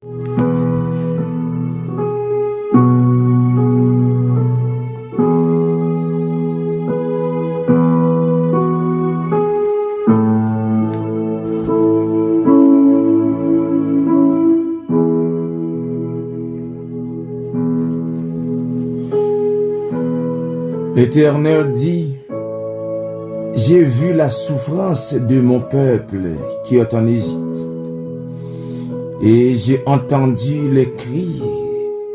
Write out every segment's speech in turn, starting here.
L'Éternel dit, j'ai vu la souffrance de mon peuple qui est en Égypte, et j'ai entendu les cris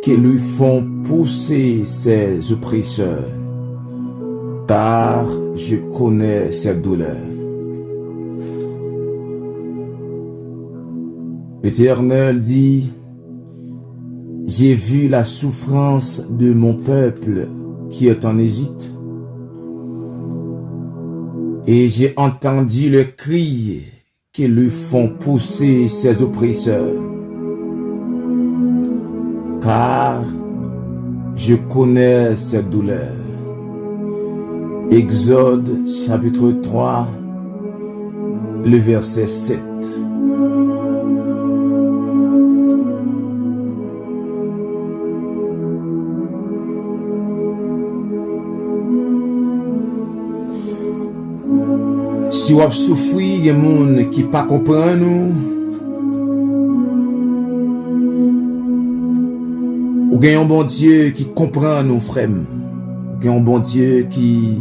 qui lui font pousser ses oppresseurs, car je connais ses douleurs. L'Éternel dit, j'ai vu la souffrance de mon peuple qui est en Égypte, et j'ai entendu le cri qui lui font pousser ses oppresseurs, car je connais ses douleurs. Exode chapitre 3, le verset 7. Si vous souffrez, il y a des gens qui ne comprennent pas nous. Ou il y a un bon Dieu qui comprend nos frères. Il y a un bon Dieu qui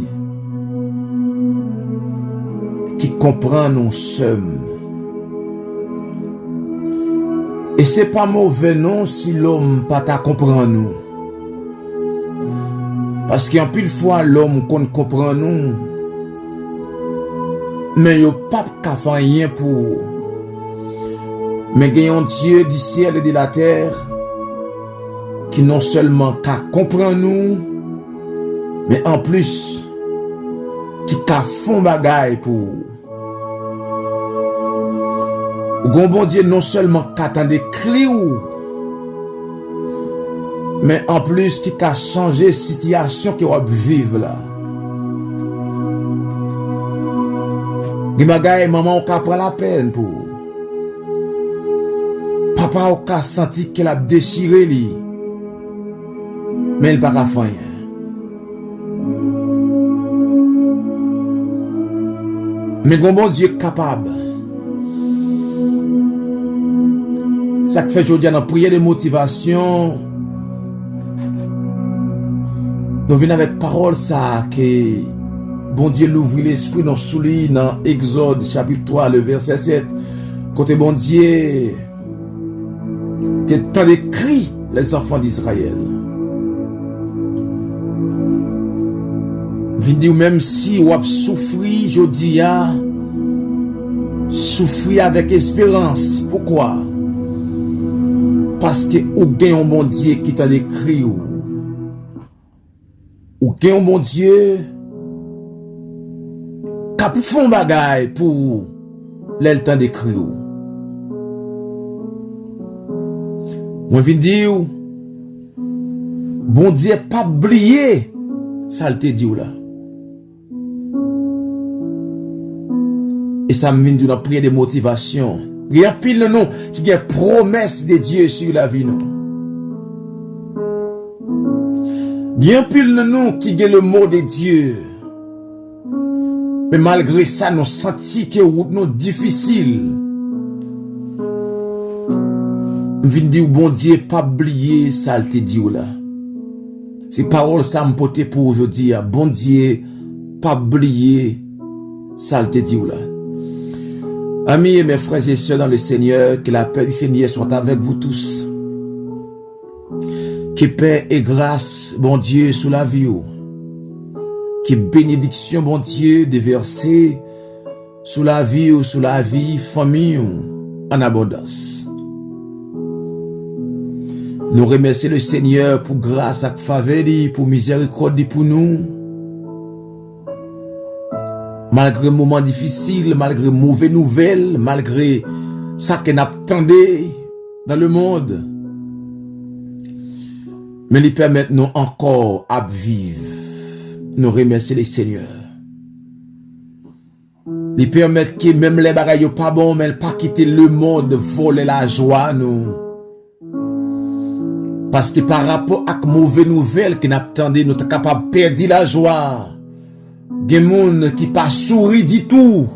comprend nos sœurs. Et ce n'est pas mauvais non si l'homme ne comprend pas nous. Parce qu'en pile fois, l'homme qu'on comprend nous, mais il n'y a pas de rien pour. Mais il y a un Dieu du ciel et de la terre qui non seulement comprend nous, mais en plus qui font bagaille pour. Ou bon Dieu non seulement attend des cris, mais en plus qui a changé la situation que vous vivez là. Des bagailles, maman, on prend la peine pour. Papa, on a senti qu'elle a déchiré lui. Mais il n'a pas fait rien. Mais bon Dieu est capable. Ça fait aujourd'hui dans la prière de motivation. Nous venons avec parole ça que bon Dieu l'ouvre l'esprit dans souli dans Exode chapitre 3 le verset 7. Côté bon Dieu t'es tant de cris les enfants d'Israël. Vin dire même si ou a souffri jodi a souffri avec espérance. Pourquoi? Parce que ou gagne un bon Dieu qui t'a décrit ou gagne un bon Dieu qui font bagaille pour le temps d'écrire. Moi viens dire bon Dieu pas oublier ça le te dit là. Et ça me vient d'une prière de motivation. Il y a pile de nous qui a promesse de Dieu sur la vie nous. Il y a pile de nous qui a le mot de Dieu. Mais malgré ça, nous sentons que route nous difficile. Je viens dire bon Dieu pas oublier ça le te dit là. Ces paroles ça me porte pour aujourd'hui. Bon Dieu pas oublier ça le te dit là. Amis et mes frères et sœurs dans le Seigneur, que la paix du Seigneur soit avec vous tous. Que paix et grâce, bon Dieu, sous la vie. Que bénédiction, bon Dieu, déversée sous la vie, famille, en abondance. Nous remercions le Seigneur pour grâce et faveur, pour miséricorde pour nous. Malgré moments difficiles, malgré mauvaises nouvelles, malgré ça qu'on attendait dans le monde. Mais il permet nous encore à vivre. Nous remercions le Seigneur. Il permet que même les bagailles pas bon, mais pas quitter le monde, voler la joie, nous. Parce que par rapport à mauvaise nouvelle qui n'attendait, nous sommes capables de perdre la joie. Il y a des gens qui pas souri du tout.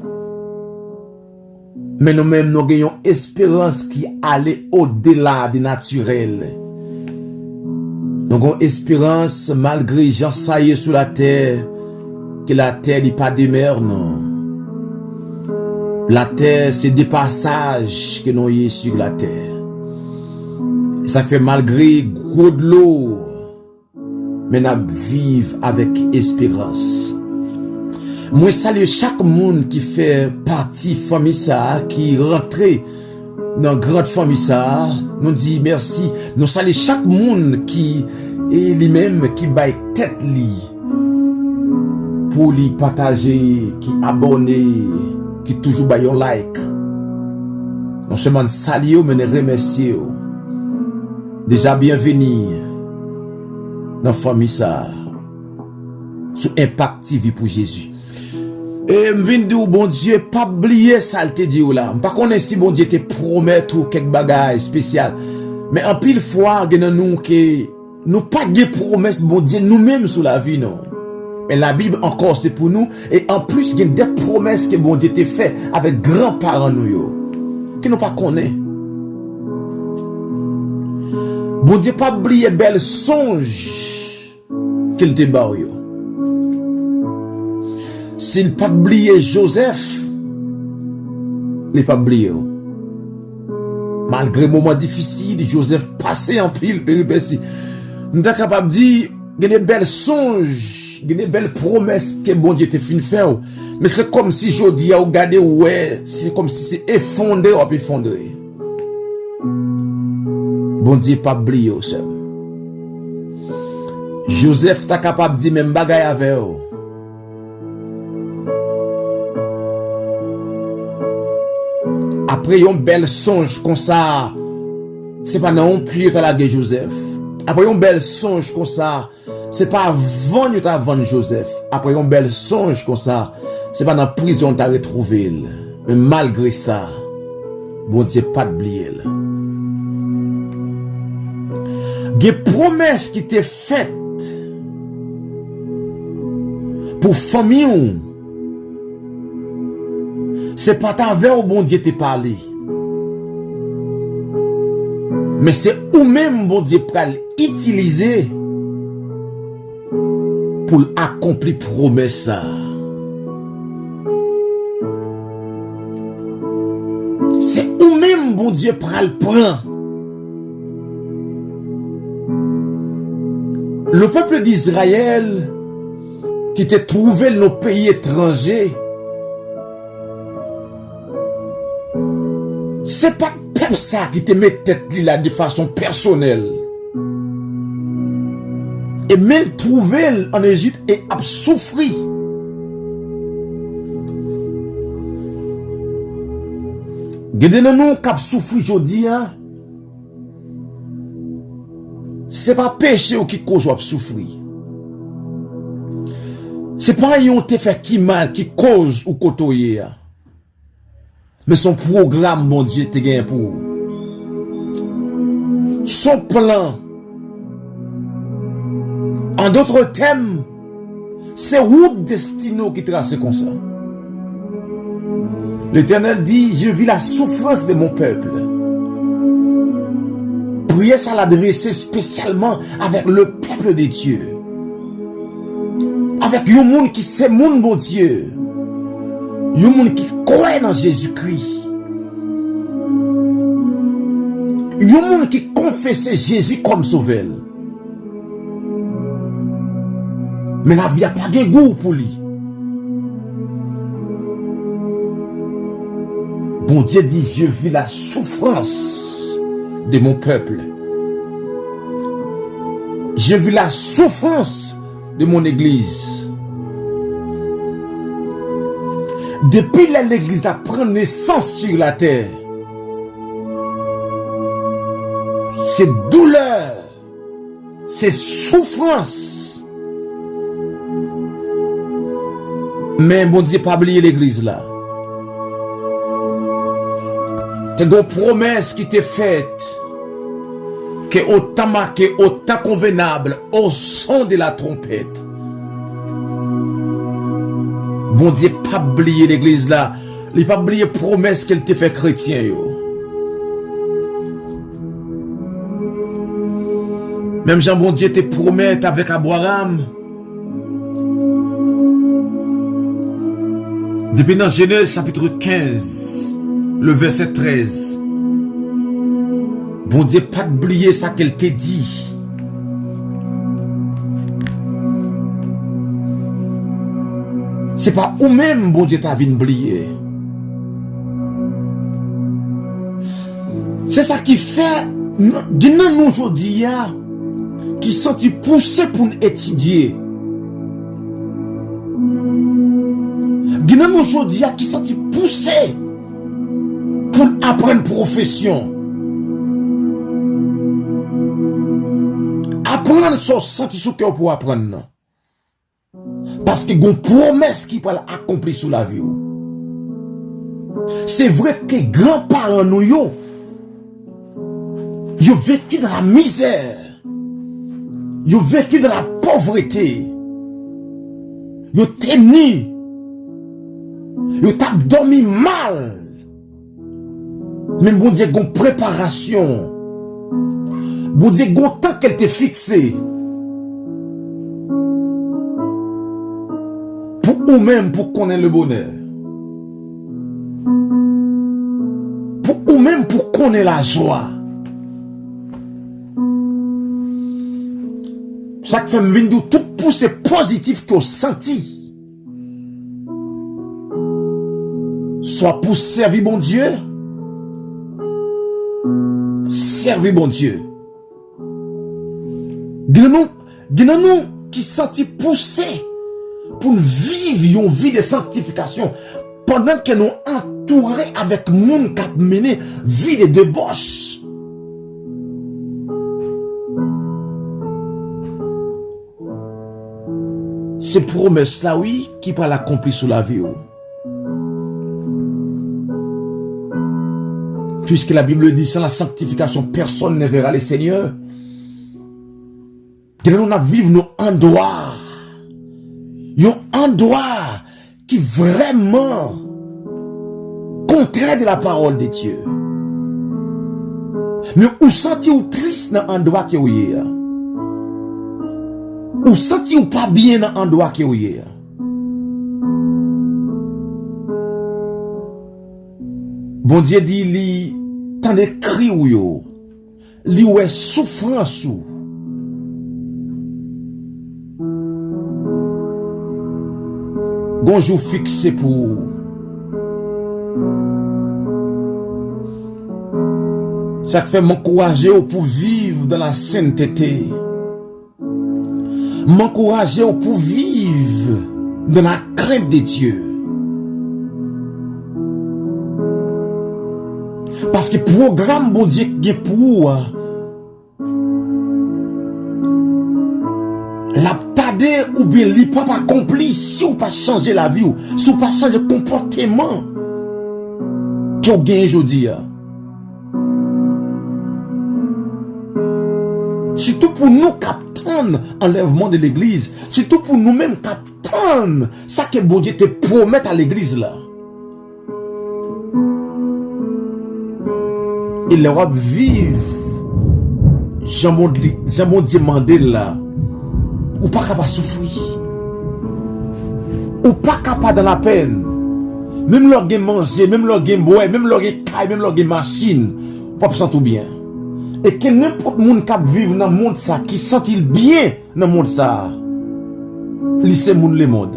Mais nous-mêmes, nous avons espérance qui allait au-delà du naturel. Nous avons espérance malgré gens saillés sur la terre, que la terre n'est pas demeure, non. La terre, c'est des passages que nous avons sur la terre. Et ça fait malgré gros de l'eau, mais nous vivons avec espérance. Moi, salue chaque monde qui fait partie de la famille ça, qui rentre dans la grande famille ça. Nous dit merci. Nous saluons chaque monde qui est lui-même, qui baille tête li pour lui partager, qui abonner, qui toujours baille un like. Non seulement saluer, mais nous remercier. Déjà bienvenue dans la famille ça. Sous Impact TV pour Jésus. Et m'vin dire bon Dieu pas oublier ça te dit là. Pas connait si bon Dieu te promet ou quelque bagaille spécial. Mais en pile fois gen nous que nous pas de promesse bon Dieu nous-mêmes sur la vie non. Et la Bible encore c'est pour nous et en plus il y a des promesses que bon Dieu te fait avec grands-parents nous yo qui nous pas connaît. Bon Dieu pas oublier bel songe qu'il te ba yo. S'il pas oublié Joseph, il pas oublié. Malgré moments difficiles, Joseph passait en pile péripéties. Nous sommes capables de dire, il y a des belles songes, il y a des belles promesses que bon Dieu te fin faire. Mais c'est comme si je dis à regarder, ouais, c'est comme si c'est effondré ou effondré. Bon Dieu pas oublié ça. Joseph t'a capable de dire même bagaille avec eux. Après un bel songe comme ça, c'est pas dans un puits à la guerre Joseph. Après un bel songe comme ça, c'est pas avant tu as vendu Joseph. Après un bel songe comme ça, c'est pas dans la prison tu as retrouvé. Mais malgré ça, bon Dieu pas oublié. Des promesses qui t'est faites pour famille. C'est pas ta veille où bon Dieu te parlé. Mais c'est ou même bon Dieu pour l'utiliser pour accomplir promesse. C'est ou même bon Dieu pour le prendre. Le peuple d'Israël qui était trouvé dans nos pays étrangers, c'est pas peuple ça qui te met tête là de façon personnelle. Et même trouver en Égypte et a souffri. Gade nan nou k'ap souffri jodi hein. C'est pas péché ou qui cause ou ap souffri. C'est pas yon te fait qui mal qui cause ou kotoye. Mais son programme, mon Dieu, te gagne pour. Son plan. En d'autres termes, c'est route destino qui trace comme ça. L'Éternel dit, je vis la souffrance de mon peuple. Prière ça l'adresser spécialement avec le peuple de Dieu. Avec un monde qui sait mon bon Dieu. Yon moun qui croit dans Jésus-Christ. Yon moun qui confesse Jésus comme sauveur. Mais la vie a pas de goût pour lui. Bon Dieu dit, je vis la souffrance de mon peuple. Je vis la souffrance de mon église. Depuis l'église a pris naissance sur la terre, c'est douleur, c'est souffrance. Mais bon Dieu pas oublier l'église là. C'est une promesse qui t'est faite que au temps marqué, au temps convenable, au son de la trompette. Bon Dieu, pas oublier l'église là. Il pas oublier promesse qu'elle te fait chrétien yo. Même Jean bon Dieu te promet avec Abraham. Depuis dans Genèse chapitre 15, le verset 13. Bon Dieu, pas oublier ça qu'elle t'a dit. C'est pas ou même bon Dieu t'a vu oublier. C'est ça qui fait, nous aujourd'hui, qui sont poussés pour étudier. Nous aujourd'hui, qui sont poussés pour apprendre profession. Apprendre sur senti sous cœur pour apprendre. Parce que une promesse qui peut accomplir sous la vie. C'est vrai que grands-parents nous ils ont vécu dans la misère. Ils ont vécu dans la pauvreté. Ils ont tenu. Ils ont dormi mal. Mais bon Dieu, une préparation. Bon Dieu, un temps qu'elle t'est fixée. Pour eux-mêmes, pour connaître le bonheur. Pour eux-mêmes, pour connaître la joie. Chaque femme vient de tout poussé positif qu'on senti. Soit pour servir bon Dieu. Servir bon Dieu. Nous qui senti poussé pour vivre une vie de sanctification pendant que nous entourés avec monde qui a mené vie de débauche. C'est promesse là oui qui va l'accomplir sous la vie. Puisque la Bible dit sans la sanctification personne ne verra le Seigneur. Nous vivons nos endroits. Un endroit qui vraiment contraire de la parole de Dieu. Mais où senti-vous triste dans l'endroit que vous êtes? Ou senti-vous pas bien dans l'endroit que vous êtes? Bon Dieu dit, li t'en écrit ou yo, li ou est souffrance ou. Bonjour fixé pour ça fait m'encourager pour vivre dans la sainteté. M'encourager pour vivre dans la crainte de Dieu. Parce que programme bon Dieu qui est pour l'abtadé ou bien li pas accompli si ou pas changer la vie ou si ou pas changer le comportement que vous gagnez aujourd'hui. Surtout pour nous captons enlèvement de l'église. Surtout pour nous-mêmes captons ça que bon Dieu te promet à l'église là. Et l'Europe vive. J'en demandé là. Ou pas capable de souffrir. Ou pas capable dans la peine. Même leur game manger, même leur game boire, même leur caille, même leur game machine. Pas se tout bien. Et que n'importe monde qui vivre dans le monde ça, qui sent-il bien dans le monde ça, lycée monde le monde.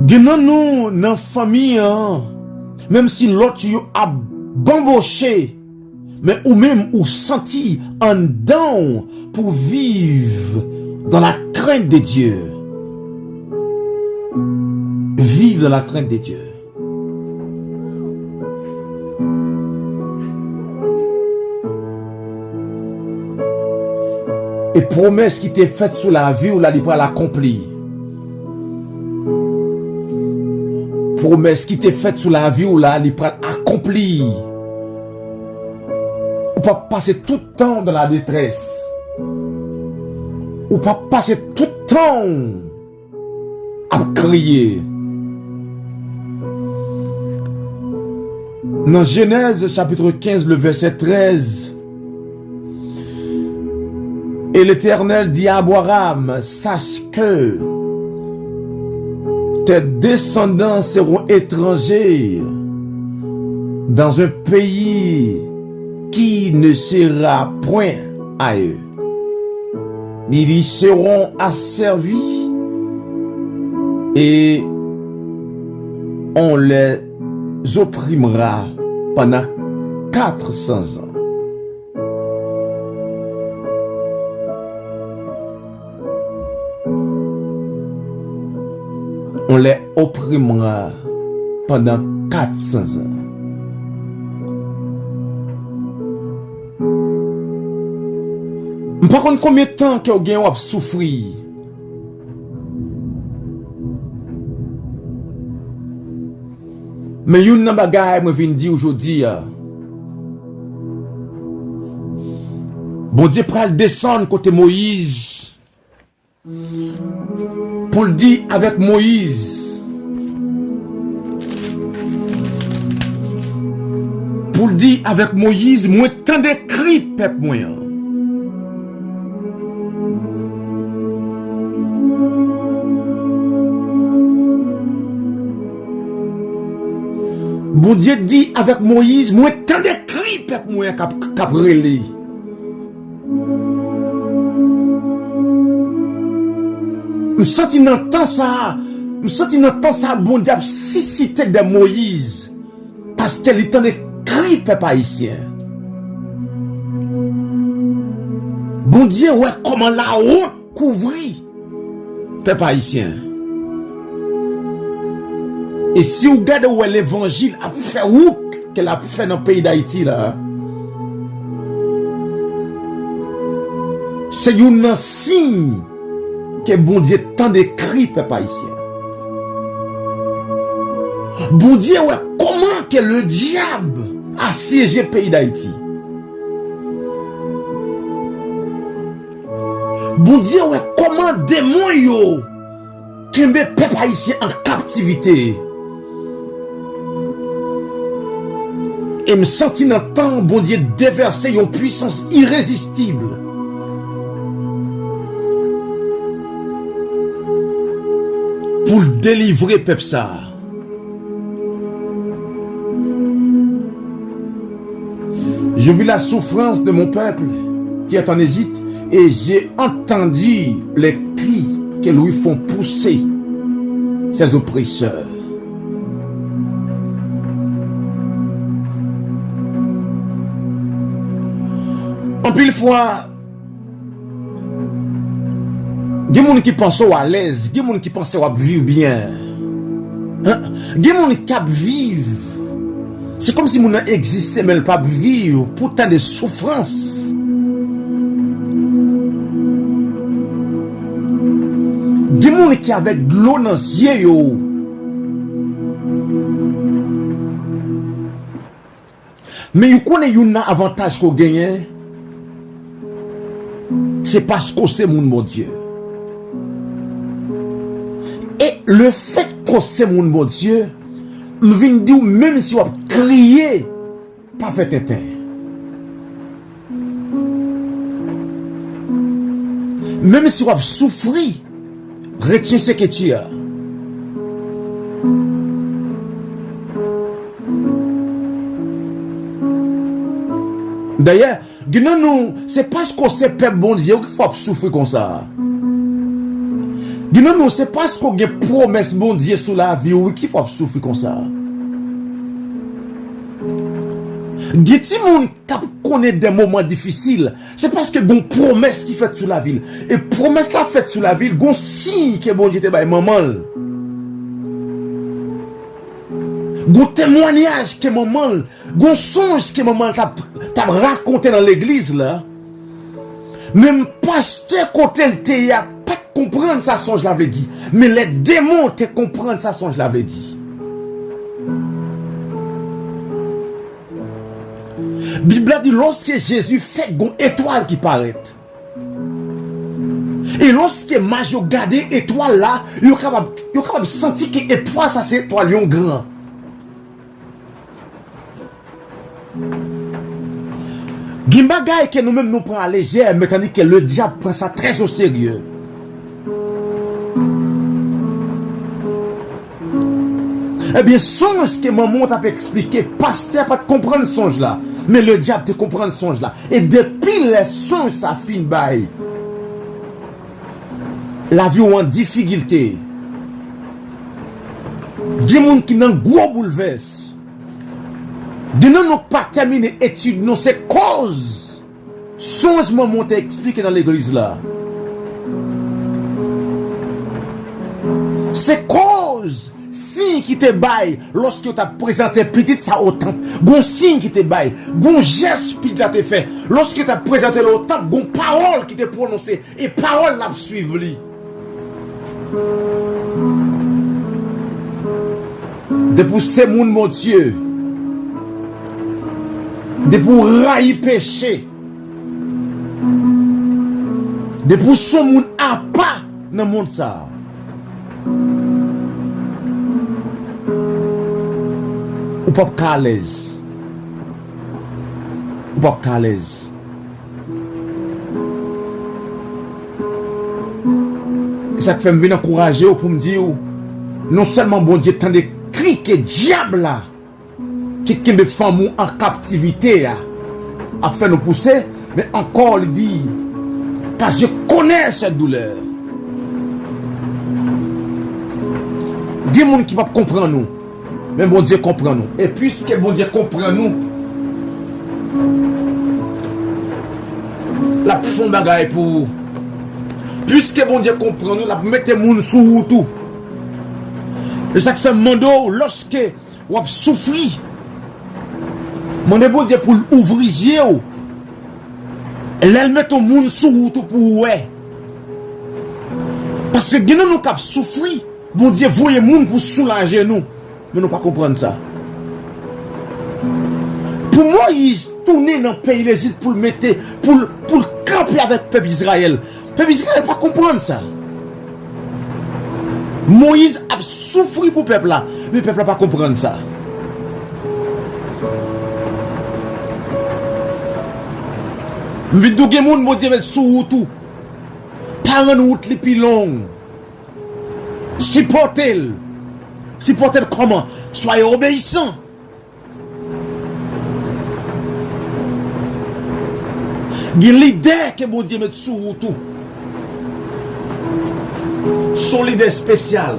Genan nous dans la famille, même si l'autre a bamboché, mais ou même ou senti en dedans pour vivre dans la crainte de Dieu. Vivre dans la crainte de Dieu. Et promesse qui t'est faite sous la vie ou la libre à l'accomplir. promesse qui t'est faite sous la vie ou là, il peut accomplir. Ou pas passer tout le temps dans la détresse. Ou pas passer tout le temps à crier. Dans Genèse chapitre 15, le verset 13, et l'Éternel dit à Abraham, sache que tes descendants seront étrangers dans un pays qui ne sera point à eux. Ils y seront asservis et on les opprimera pendant 400 ans. On les opprimera pendant 400 ans. Par contre, combien de temps que vous avez souffert? Mais yon nan bagay me vin di aujourd'hui. Bon Dieu pral descendre côté Moïse. Pour le dire avec Moïse. Pour le dire avec Moïse, moi tant d'écrit peuple moi. Bon Dieu dit avec Moïse, moi tant d'écrit peuple moi cap relé. Me senti dans temps ça, bon Dieu suscité de Moïse parce qu'elle est en écrit peuple haïtien. Bon Dieu ouais comment la honte couvrit peuple haïtien. Et si vous regardez où l'évangile a fait route qu'elle a fait dans le pays d'Haïti là, c'est un signe que bon Dieu tant d'écrit peuple haïtien. Bon Dieu ouais comment que le diable a siégé le pays d'Haïti. Bon Dieu ouais comment démon yo qui met peuple haïtien en captivité. Et me senti dans le temps, bon Dieu, déverser une puissance irrésistible. Pour le délivrer, peuple ça. Je vis la souffrance de mon peuple qui est en Égypte et j'ai entendu les cris que lui font pousser ses oppresseurs. En pile fois, il y a des gens qui pensent à l'aise, il y a des gens qui pensent à vivre bien. Il y a des gens qui vivent. C'est comme si les gens existaient, mais ils ne peuvent pas vivre pour tant de souffrances. Il y a des gens qui ont de l'eau dans les yeux. Mais vous connaissez un avantage qu'on gagne. C'est parce qu'on sait mon Dieu. Et le fait qu'on sait mon Dieu, me vient dire même si on crier, pas fait éteindre. Même si on souffrir, retiens ce que tu as. D'ailleurs, nous, c'est parce qu'on sait peuple bon Dieu qu'il faut souffrir comme ça. Nous, c'est parce qu'on a une promesse bon Dieu sur la vie qu'il faut souffrir comme ça. Des gens qui connaissent des moments difficiles, c'est parce que une promesse qui fait sur la ville. Et promesse la faite sur la ville, un signe que bon Dieu te baille maman. Un témoignage que maman, un songe que maman t'a raconté dans l'église là. Même pasteur côté le te a pas comprendre ça songe l'avait dit, mais les démons te comprendre ça songe l'avait dit. Bible a dit lorsque Jésus fait une étoile qui paraît. Et lorsque Majo regarde l'étoile là, il est capable de sentir que l'étoile, ça c'est étoile grand. Gimbagay que nous-mêmes nous prenons à légère, mais tandis que le diable prend ça très au sérieux. Eh bien, songe que maman t'a expliqué, pasteur pas te comprendre songe là, mais le diable te comprend songe là. Et depuis les songes, ça fin bail. La vie ou en difficulté. Des gens qui n'ont gros bouleverse. De nous n'ont pas terminé l'étude, non c'est cause. Songe maman t'a expliqué dans l'église là. C'est cause. Signe qui te baille lorsque tu as présenté petit ça au temple. Gon signe qui te baille, gon geste qui t'a fait. Lorsque tu as présenté le temple, gon parole qui te prononcée et parole l'a suivre lui. Depuis ces moun mon Dieu, depuis railler péché, depuis son moun a pas dans le monde ça. Ou pas qu'à l'aise. Ou pas qu'à l'aise. Et ça fait me venir encourager pour me dire non seulement bon Dieu tant de cris que diable là qui me femme en captivité a fait nous pousser, mais encore il dit car je connais cette douleur. Des gens qui ne peuvent pas comprendre nous. Mais bon Dieu comprend nous. Et puisque bon Dieu comprend nous, la profonde bagaille pour vous. Puisque bon Dieu comprend nous, la mettez moun sous tout. Et ça fait mando lorsque vous avez souffert. Mandez bon Dieu pour ouvrir les yeux. Et là, met au monde sous tout pour vous. Parce que nous nous avons souffert. Bon Dieu, voyez moun pour soulager nous. Mais nous ne pas comprendre ça. Pour Moïse, tourner dans le pays d'Égypte pour le mettre, pour camper avec le peuple Israël. Le peuple Israël ne pas comprendre ça. Moïse a souffert pour le peuple là, mais le peuple n'a pas comprendre ça. Vite de monde, mon Dieu, sous tout. Par une route les plus longue. Supportez-le. Supportez-le comment? Soyez obéissants. Il y a l'idée que mon Dieu met sous tout. Son l'idée spéciale.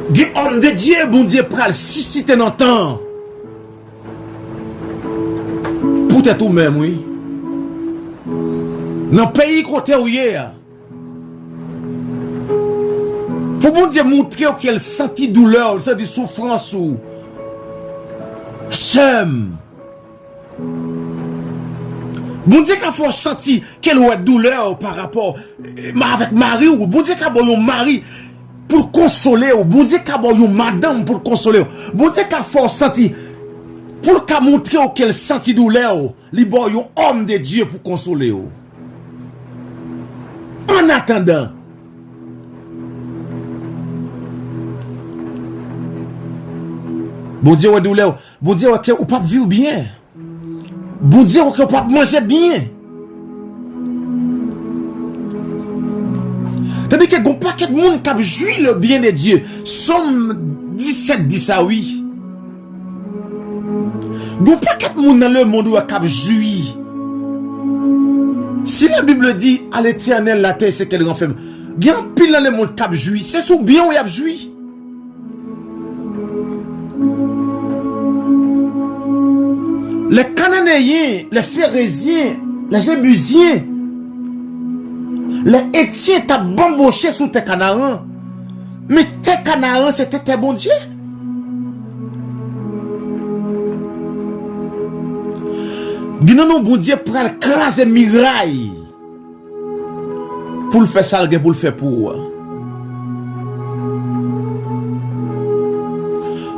Du homme de Dieu, bon Dieu, pral susciter dans le temps. Peut-être tout même, oui. Dans le pays côté où il est. Pour bon Dieu montrer qu'elle sentit douleur, elle sentit souffrance ou seum. Bon Dieu qu'il faut sentir qu'elle a douleur par rapport avec Marie ou bon Dieu qu'il a un mari pour consoler ou bon Dieu qu'il a une madame pour consoler. Bon Dieu qu'il faut sentir pour qu'elle montrer qu'elle sentit douleur, il y a un homme de Dieu pour consoler. En attendant, bon Dieu, bon Dieu, ou pas vivre bien. Bon Dieu, ou pas manger bien. C'est-à-dire qu'il y a un paquet de monde qui a joui le bien de Dieu. Somme 17 dit ça, oui. Il y a un paquet de monde dans le monde qui a joui. Si la Bible dit à l'éternel la terre c'est qu'elle renferme, il y a un pile dans le monde qui a joui. C'est sous bien où il a joui. Les Cananéens, les Phérésiens, les Jébusiens, les Étiens t'as bamboché sous tes Canaans. Mais tes Canaans c'était tes bons dieux. Nous bon Dieu pour écraser miraille pour le faire salguer, pour le faire pour.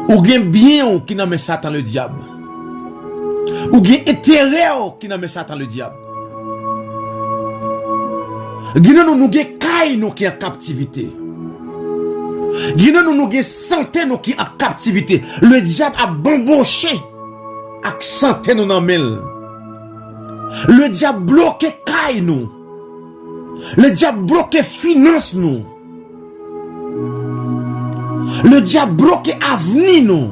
Ou gen bien qui n'a mais Satan le diable. Ou gen intérêt qui n'a mais Satan le diable. Gen nous gen kay nous qui en captivité. Gen nous gen santé nous qui en captivité. Le diable a bamboché ak santé nous nan mel. Le diable bloqué kay nous. Le diable bloqué finance nous. Le diable bloqué avenir nous.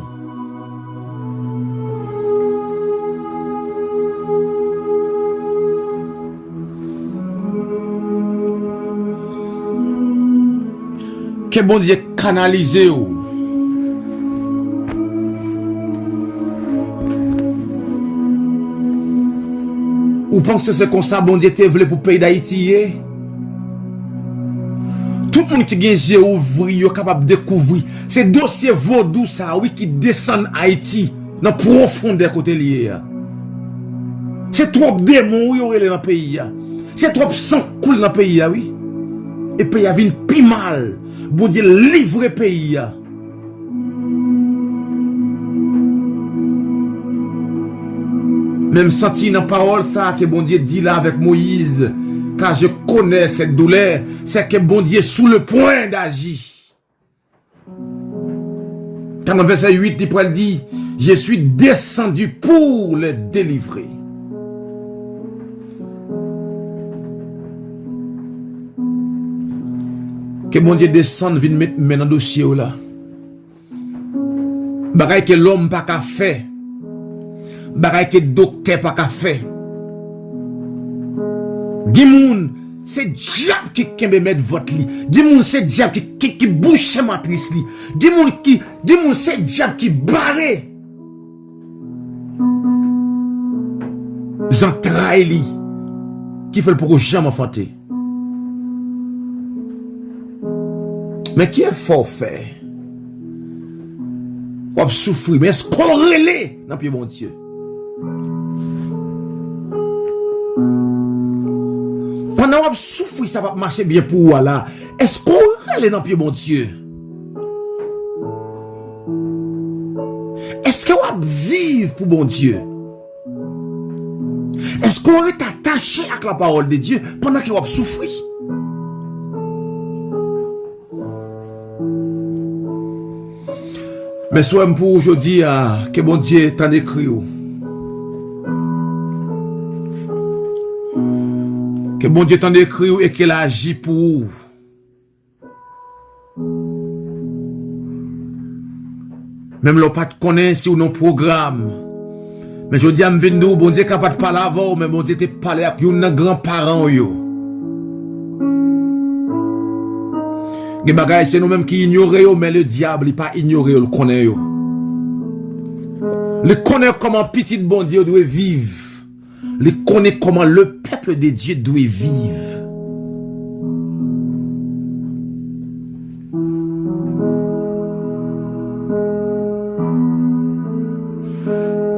Que bon Dieu canalise ou. Ou pensez c'est comme ça bon Dieu te voulu pour pays d'Haïti? Tout le monde qui a yeux ouverts, est capable de découvrir. C'est dossier vaudou ça, oui, qui descend Haïti, dans la profondeur côté lié. C'est trop démons, oui, dans le pays. C'est trop sang coule dans le pays, oui. Et puis il y a une pi mal. Bon Dieu livre le pays. Même senti dans la parole ça que bon Dieu dit là avec Moïse. Car je connais cette douleur, c'est que bon Dieu est sous le point d'agir. Quand dans verset 8, il dit, je suis descendu pour le délivrer. Que bon Dieu descende, vienne mettre dans le dossier là. Bagaille que l'homme pas qu'à faire. Bagaille que docteur pas qu'à faire. Gimoun, c'est diable qui kembe mettre votre lit. Gimoun, c'est diable qui bouche matrice li. Gimoun, c'est diable qui barre. Zantraille li. Qui fait le pour jamais enfanter. Mais qui est forfait? Ou souffrir, mais est-ce qu'on relève dans pied mon Dieu? Pendant qu'on souffre, ça va marcher bien pour vous là. Est-ce qu'on relève dans pied mon Dieu? Est-ce qu'on va vivre pour mon Dieu? Est-ce qu'on est attaché à la parole de Dieu pendant qu'on va souffrir? Mais soit pour aujourd'hui, que mon Dieu t'en écrit. Que bon Dieu t'en écrit et qu'il agit pour vous. Même l'on pas te connaît si ou non programme. Mais je dis à m'venir, bon Dieu capable de parler avant, mais bon Dieu te parler avec un grand-parent yo. Les bagailles c'est nous-mêmes qui ignorons, mais le diable il pas ignoré, le connaît yo. Le connaît comment petit bon Dieu doit vivre. Le connaît comment le peuple de Dieu doit vivre.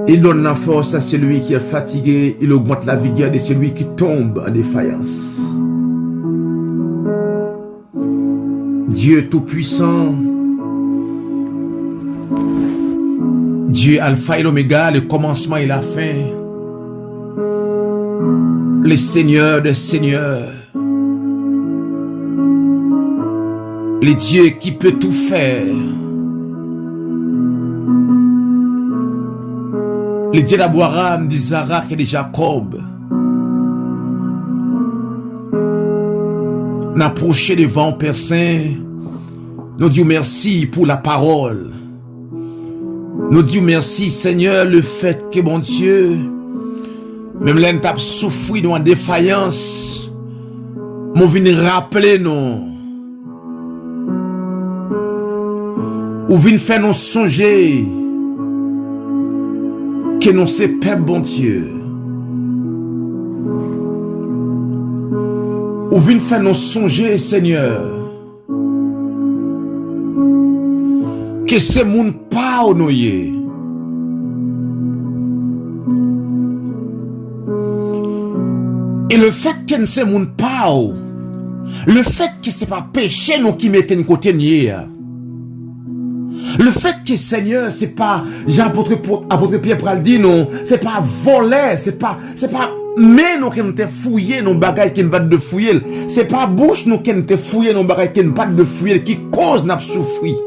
Il donne la force à celui qui est fatigué, il augmente la vigueur de celui qui tombe en défaillance. Dieu Tout-Puissant, Dieu Alpha et l'Oméga, le commencement et la fin, le Seigneur des Seigneurs, le Dieu qui peut tout faire, le Dieu d'Abraham, d'Isaac et de Jacob, n'approcher devant Père Saint, nous disons merci pour la parole. Nous disons merci Seigneur le fait que mon Dieu, même l'un t'a souffert dans la défaillance, m'ont venu rappeler nous. Ou venu faire nous songer que nous c'est Père bon Dieu. Ou venu faire nous songer Seigneur que c'est moun pa ou noye. Et le fait que c'est moun pa ou, le fait que c'est pas péché nous qui mettons côté nier, Le fait que Seigneur, c'est pas, apôtre Pierre pral dit non, c'est pas voler, c'est pas, mais nous qui nous te fouillé, nos bagages qui ne pas de fouiller, c'est pas bouche nous qui nous te fouillé, nos bagages qui ne pas de fouiller, qui cause n'a souffrir.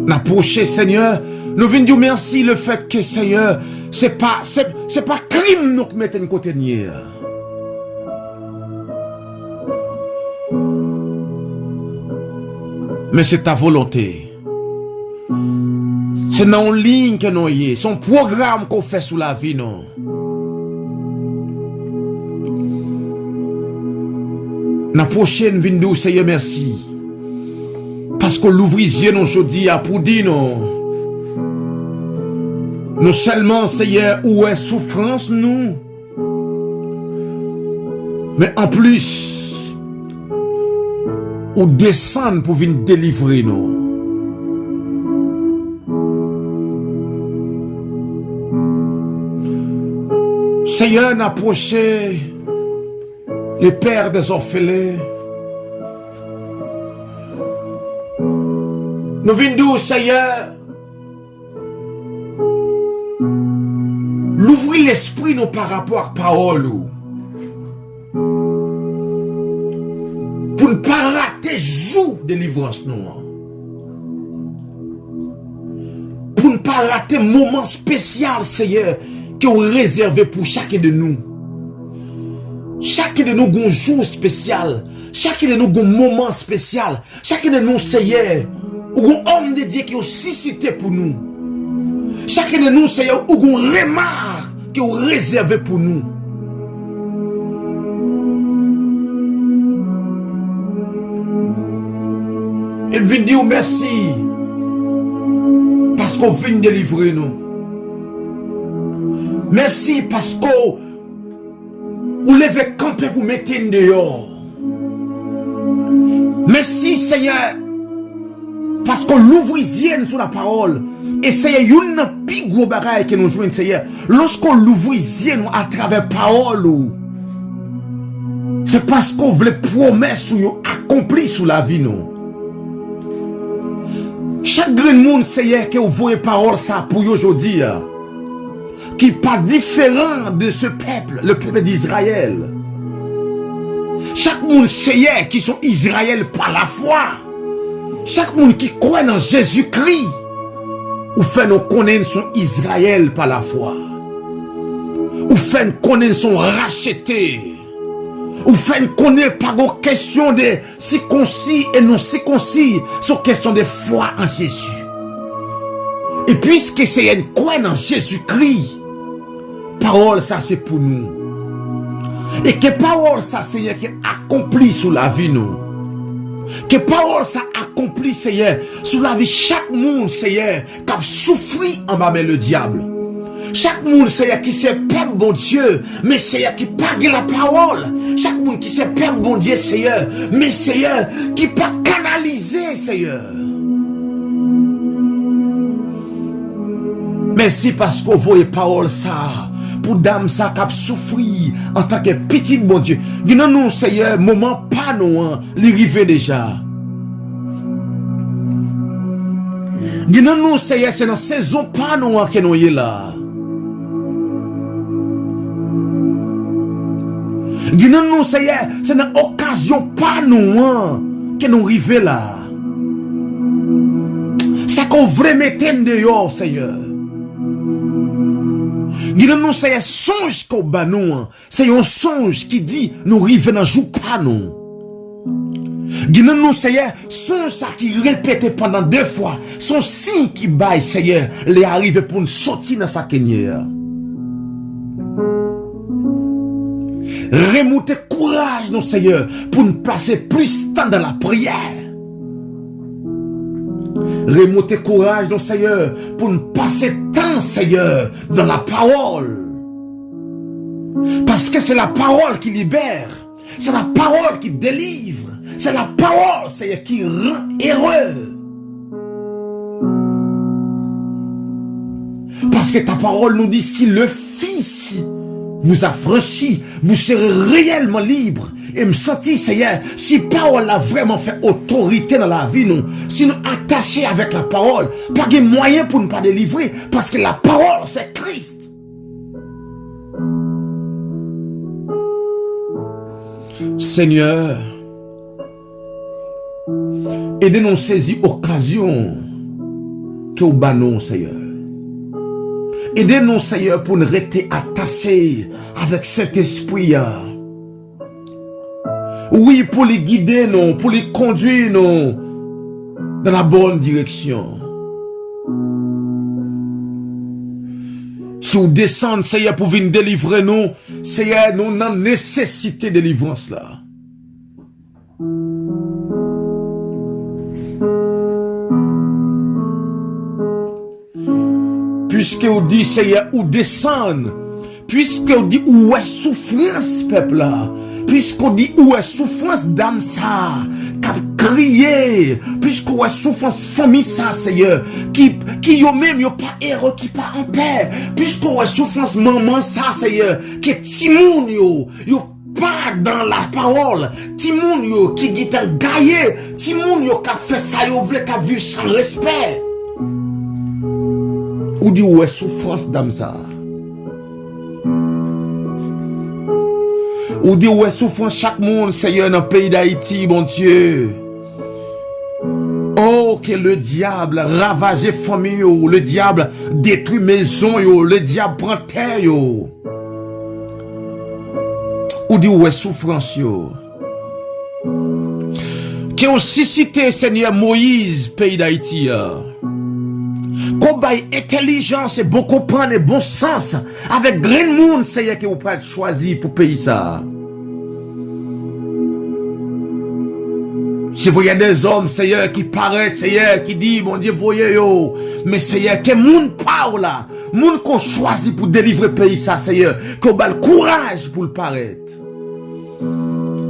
N'approcher Seigneur, nous venons dire merci le fait que Seigneur, c'est pas crime nous qui mettons une côté nier. Mais c'est ta volonté. C'est dans une ligne que nous y est, son programme qu'on fait sous la vie, non. La prochaine vidéo, Seigneur, merci. Parce qu'on l'ouvre les yeux aujourd'hui pour dire non seulement, Seigneur, où est souffrance, nous, mais en plus, ou descendre pour venir délivrer nous. Seigneur, n'approchez les pères des orphelins. Nous venons d'où, Seigneur? L'ouvrir l'esprit nous par rapport à la parole. Pour ne pas rater jour de délivrance nous. Pour ne pas rater moment spécial, Seigneur, que vous réservez pour chacun de nous. Chacun de nous a un jour spécial. Chacun de nous a un moment spécial. Chacun de nous, Seigneur, ou un homme de Dieu qui est suscité pour nous. Chacun de nous, Seigneur, ou un remarque qui est réservé pour nous. Et vient dire merci parce qu'on vient délivrer nous. Merci parce qu'on vous levez camper pour mettre une dehors. Merci Seigneur parce qu'on l'ouvre yeux sur la parole. Et Seigneur, il y a un plus gros bagage que nous jouons, Seigneur. Lorsqu'on l'ouvre yeux à travers la parole, c'est parce qu'on veut promesses accomplies sous la vie, nous. Chaque grand monde, Seigneur, qui ouvre la parole ça pour aujourd'hui, qui n'est pas différent de ce peuple, le peuple d'Israël. Chaque monde, Seigneur, qui sont Israël par la foi. Chaque monde qui croit dans Jésus-Christ, ou fait nous connaître son Israël par la foi. Ou fait nous connaître son racheté. Ou fait nous connaître par une question de circoncis et non circoncis, sur question de foi en Jésus. Et puisque c'est une croix dans Jésus-Christ, parole ça c'est pour nous. Et que parole ça Seigneur qui accomplit sous la vie nous. Que parole ça accomplit Seigneur sous la vie chaque monde Seigneur qui a souffert en bas le diable. Chaque monde Seigneur qui sait peuple bon Dieu, mais Seigneur qui pas la parole. Chaque monde qui sait peuple bon Dieu Seigneur, mais Seigneur qui pas canaliser Seigneur. Merci parce qu'on voit parole ça. Pour dame ça qui a souffert en tant que petit bon Dieu. Dis-nous, nous, Seigneur, moment pas nous, l'arrivée déjà. Dis-nous, nous, Seigneur, c'est dans saison pas nous que nous y là. Dis-nous, nous, Seigneur, c'est dans occasion pas nous que nous arrivons là. C'est qu'on veut mettre dehors, Seigneur. Dis-nous, c'est un songe qu'on bat nous. C'est un songe qui dit nous arrivons dans le jour pas nous. Dis-nous, Seigneur, songe ça qui répète pendant 2 fois. Son signe qui baille, Seigneur, les arrive pour nous sortir dans sa kenya. Remontez courage, non, Seigneur, pour nous passer plus de temps dans la prière. Remontez courage, non, Seigneur, pour nous passer temps, Seigneur, dans la parole. Parce que c'est la parole qui libère. C'est la parole qui délivre. C'est la parole, Seigneur, qui rend heureux. Parce que ta parole nous dit, si le Fils vous affranchit, vous serez réellement libre. Et me sentir, Seigneur, si parole a vraiment fait autorité dans la vie, nous, si nous attachés avec la parole, pas de moyen pour ne pas délivrer, parce que la parole, c'est Christ. Seigneur, aidez-nous saisir occasion que vous bannons, Seigneur. Aidez-nous, Seigneur, pour nous rester attachés avec cet esprit. Oui, pour les guider, non, pour les conduire, non, dans la bonne direction. Si vous descendez, Seigneur, pour venir délivrer nous, Seigneur, nous avons nécessité de délivrance là. Puisque vous dit, Seigneur, où descendre, puisque vous dit où est souffrance, peuple là, puisqu'on dit où est souffrance d'âme ça, qu'a crié, puisqu'on est souffrance famille ça, Seigneur, qui yo même yo pas héros, qui pas en paix, puisqu'on est souffrance maman ça, Seigneur, qui timoun yo pas dans la parole, timoun yo qui dit en gaillé, timoun yo qui fait ça, yo vle qui vivre sans respect. Ou dit où est souffrance d'âme ça? Ou dit où est souffrance chaque monde, Seigneur, dans le pays d'Haïti, mon Dieu. Oh, que le diable ravage famille, le diable détruit maison, le diable prend terre. Ou dit où est souffrance, qui aussi cité, Seigneur, Moïse, pays d'Haïti. Combat intelligence et bon comprendre et bon sens avec grand monde, Seigneur, que vous pouvez choisir pour payer ça. Si vous voyez des hommes, Seigneur, qui paraissent, Seigneur, qui disent, mon Dieu, voyez yo, mais Seigneur, que monde parle là, monde qu'on choisit pour délivrer le pays ça, Seigneur, qu'on a le courage pour le paraître.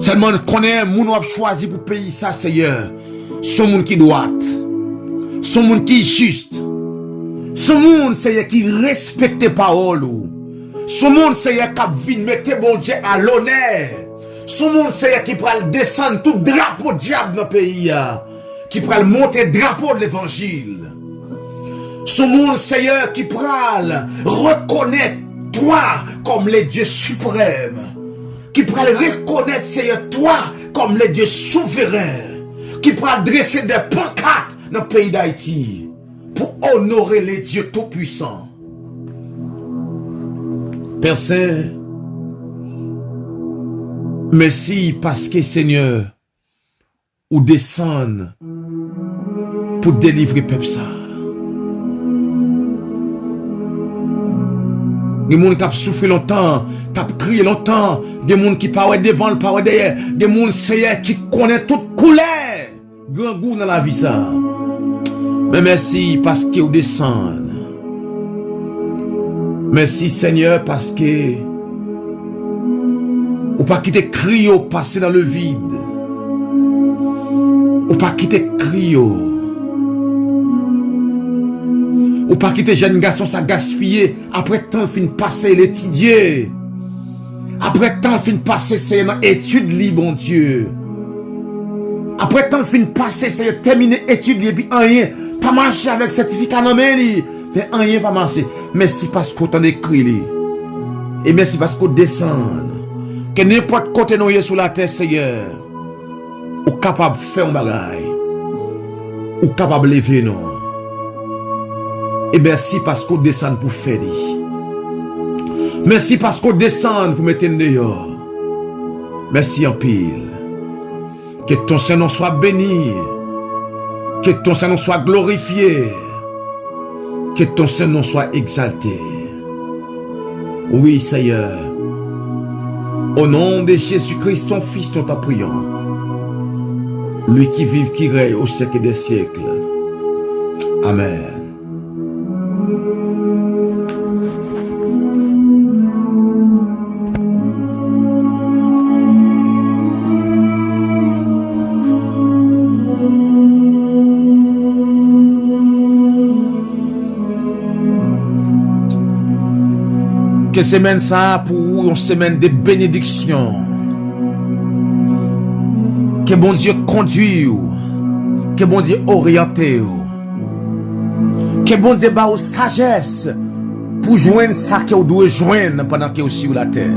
Seulement qu'on est un monde qui a choisi pour payer ça, Seigneur, son monde qui doit, son monde qui est juste. Ce monde, Seigneur, qui respecte les paroles. Ce monde, Seigneur, qui vient mettre bon Dieu à l'honneur. Ce monde, Seigneur, qui prend descendre tout drapeau diable dans le pays. Qui prend monter drapeau de l'évangile. Ce monde, Seigneur, qui prend reconnaître toi comme le Dieu suprême. Qui prend reconnaître, Seigneur, toi comme le Dieu souverain. Qui prend dresser des pancartes dans le pays d'Haïti. Pour honorer les dieux tout-puissants. Père Saint, merci parce que Seigneur, ou descend pour délivrer peuple ça. Des gens qui ont souffert longtemps, qui ont crié longtemps, des gens qui parlent devant, le parlent derrière, des gens, Seigneur, qui connaissent toute couleur, grand goût dans la vie ça. Mais merci parce que vous descendez. Merci Seigneur parce que vous pas quitter crier passer dans le vide. Vous pas quitter crier. Vous pas quitter jeune garçon ça gaspiller après temps fin passer l'étudier. Après temps fin passer c'est une étude libre bon Dieu. Après tant fin passer c'est terminer étude et puis rien pas marcher avec certificat non mais rien pas marcher. Merci parce qu'on t'en écrit et merci parce qu'on descend que n'importe côté nous sur la terre Seigneur ou capable de faire un bagage ou capable de lever non et merci parce qu'on descend pour faire merci parce qu'on descend pour mettre dehors merci en pile. Que ton Saint-Nom soit béni. Que ton Saint-Nom soit glorifié. Que ton Saint-Nom soit exalté. Oui, Seigneur. Au nom de Jésus-Christ, ton Fils, nous t'en prions. Lui qui vive, qui règne au siècle des siècles. Amen. Que semaine ça pour une semaine de bénédiction. Que bon Dieu conduit. Que bon Dieu oriente. Que bon Dieu ba ou sagesse pour joindre ça que vous devez joindre pendant que vous êtes sur la terre.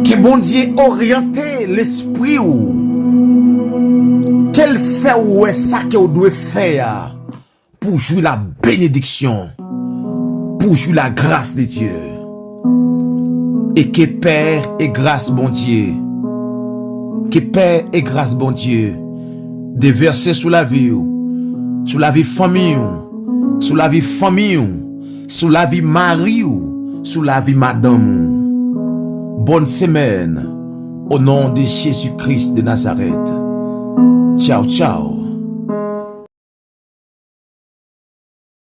Que bon Dieu oriente l'esprit ou quel fait ou est ça que vous devez faire pour jouer la bénédiction, pour jouer la grâce de Dieu. Et que Père et grâce bon Dieu, que Père et grâce bon Dieu, déverser sur la vie, sur la vie famille, sur la vie famille, sur la vie mari, sur la vie madame. Bonne semaine, au nom de Jésus-Christ de Nazareth. Ciao, ciao.